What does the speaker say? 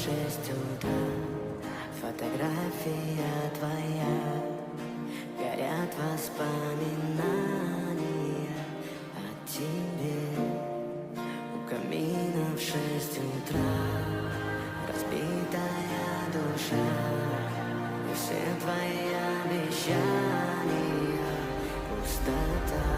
6 утра. Фотография твоя, горят воспоминания о тебе. У камина в 6 утра разбитая душа, и все твои обещания пустота.